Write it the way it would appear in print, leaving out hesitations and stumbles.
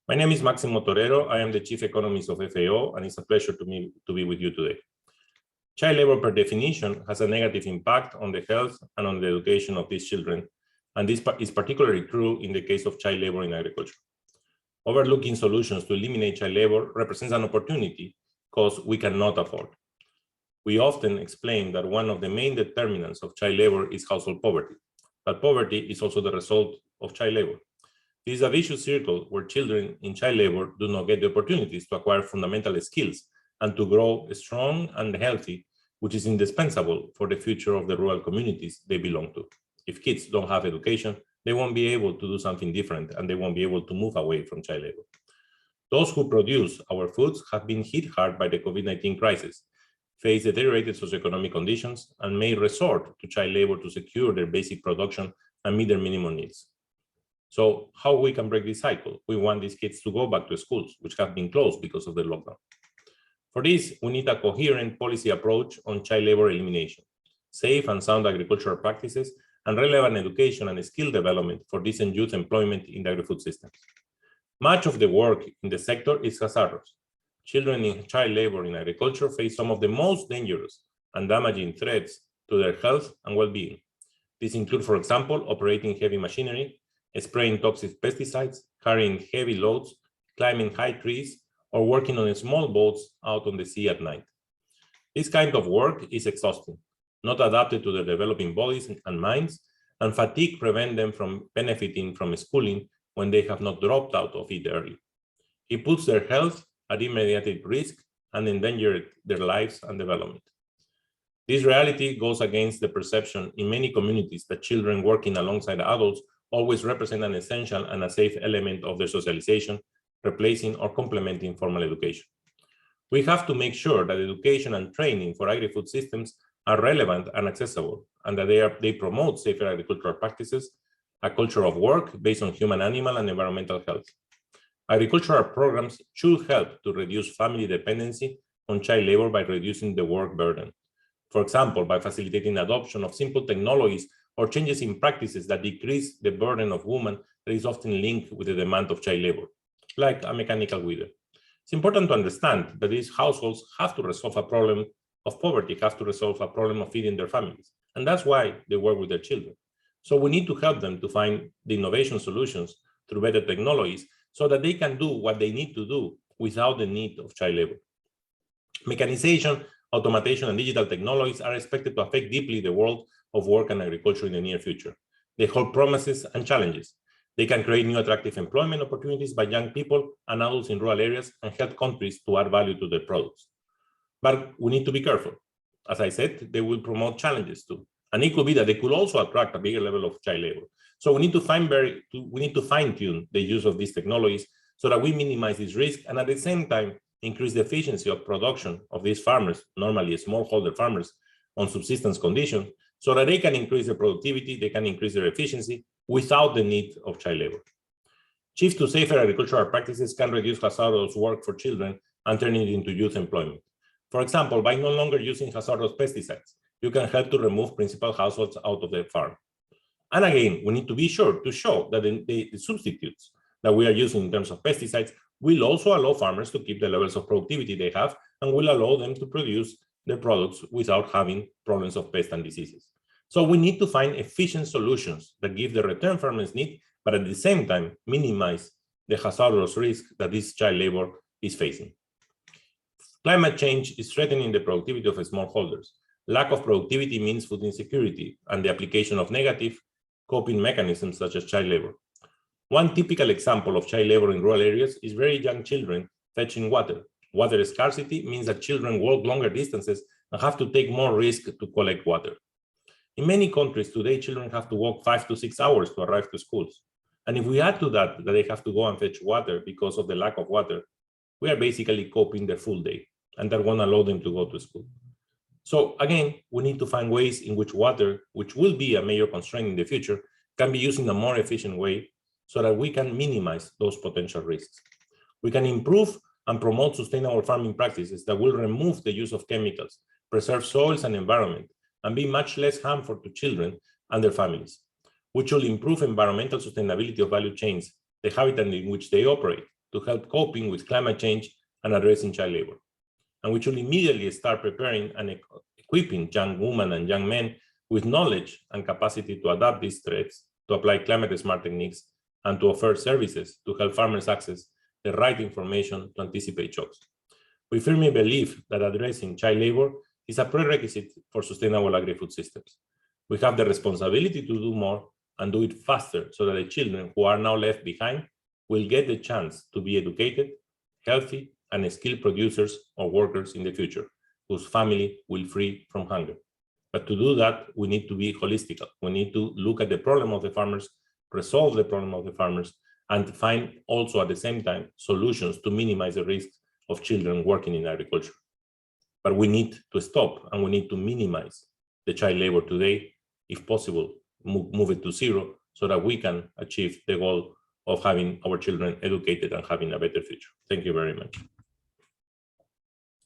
My name is Maximo Torero. I am the Chief Economist of FAO, and it's a pleasure to me to be with you today. Child labor, per definition, has a negative impact on the health and on the education of these children, and this is particularly true in the case of child labor in agriculture. Overlooking solutions to eliminate child labor represents an opportunity because we cannot afford. We often explain that one of the main determinants of child labor is household poverty, but poverty is also the result of child labor. This is a vicious circle where children in child labor do not get the opportunities to acquire fundamental skills and to grow strong and healthy, which is indispensable for the future of the rural communities they belong to. If kids don't have education, they won't be able to do something different and they won't be able to move away from child labor. Those who produce our foods have been hit hard by the COVID-19 crisis, face deteriorated socioeconomic conditions, and may resort to child labor to secure their basic production and meet their minimum needs. So how we can break this cycle? We want these kids to go back to schools, which have been closed because of the lockdown. For this, we need a coherent policy approach on child labor elimination, safe and sound agricultural practices, and relevant education and skill development for decent youth employment in the agri-food systems. Much of the work in the sector is hazardous. Children in child labor in agriculture face some of the most dangerous and damaging threats to their health and well-being. These include, for example, operating heavy machinery, spraying toxic pesticides, carrying heavy loads, climbing high trees, or working on small boats out on the sea at night. This kind of work is exhausting, not adapted to their developing bodies and minds, and fatigue prevents them from benefiting from schooling when they have not dropped out of it early. It puts their health at immediate risk and endangers their lives and development. This reality goes against the perception in many communities that children working alongside adults always represent an essential and a safe element of their socialization, replacing or complementing formal education. We have to make sure that education and training for agri-food systems are relevant and accessible, and that they promote safer agricultural practices, a culture of work based on human, animal, and environmental health. Agricultural programs should help to reduce family dependency on child labor by reducing the work burden. For example, by facilitating adoption of simple technologies or changes in practices that decrease the burden of women that is often linked with the demand of child labor, like a mechanical weeder. It's important to understand that these households have to resolve a problem of poverty, have to resolve a problem of feeding their families, and that's why they work with their children. So we need to help them to find the innovation solutions through better technologies so that they can do what they need to do without the need of child labor. Mechanization, automation, and digital technologies are expected to affect deeply the world of work and agriculture in the near future. They hold promises and challenges. They can create new attractive employment opportunities by young people and adults in rural areas and help countries to add value to their products. But we need to be careful. As I said, they will promote challenges too. And it could be that they could also attract a bigger level of child labor. So we need to fine-tune the use of these technologies so that we minimize this risk and at the same time increase the efficiency of production of these farmers, normally smallholder farmers, on subsistence conditions, so that they can increase their productivity, they can increase their efficiency without the need of child labor. Shift to safer agricultural practices can reduce hazardous work for children and turn it into youth employment. For example, by no longer using hazardous pesticides, you can help to remove principal households out of the farm. And again, we need to be sure to show that the substitutes that we are using in terms of pesticides will also allow farmers to keep the levels of productivity they have and will allow them to produce their products without having problems of pests and diseases. So we need to find efficient solutions that give the return farmers need, but at the same time minimize the hazardous risk that this child labor is facing. Climate change is threatening the productivity of smallholders. Lack of productivity means food insecurity and the application of negative coping mechanisms such as child labor. One typical example of child labor in rural areas is very young children fetching water. Water scarcity means that children walk longer distances and have to take more risk to collect water. In many countries today, children have to walk 5 to 6 hours to arrive to schools. And if we add to that they have to go and fetch water because of the lack of water, we are basically coping the full day, and that won't allow them to go to school. So again, we need to find ways in which water, which will be a major constraint in the future, can be used in a more efficient way so that we can minimize those potential risks. We can improve and promote sustainable farming practices that will remove the use of chemicals, preserve soils and environment, and be much less harmful to children and their families, which will improve environmental sustainability of value chains, the habitat in which they operate, to help coping with climate change and addressing child labor. And we should immediately start preparing and equipping young women and young men with knowledge and capacity to adapt these threats, to apply climate-smart techniques, and to offer services to help farmers access the right information to anticipate shocks. We firmly believe that addressing child labor is a prerequisite for sustainable agri-food systems. We have the responsibility to do more and do it faster so that the children who are now left behind will get the chance to be educated, healthy, and skilled producers or workers in the future, whose family will free from hunger. But to do that, we need to be holistic. We need to look at the problem of the farmers, resolve the problem of the farmers, and find also at the same time solutions to minimize the risk of children working in agriculture. But we need to stop and we need to minimize the child labor today, if possible, move it to zero so that we can achieve the goal of having our children educated and having a better future. Thank you very much.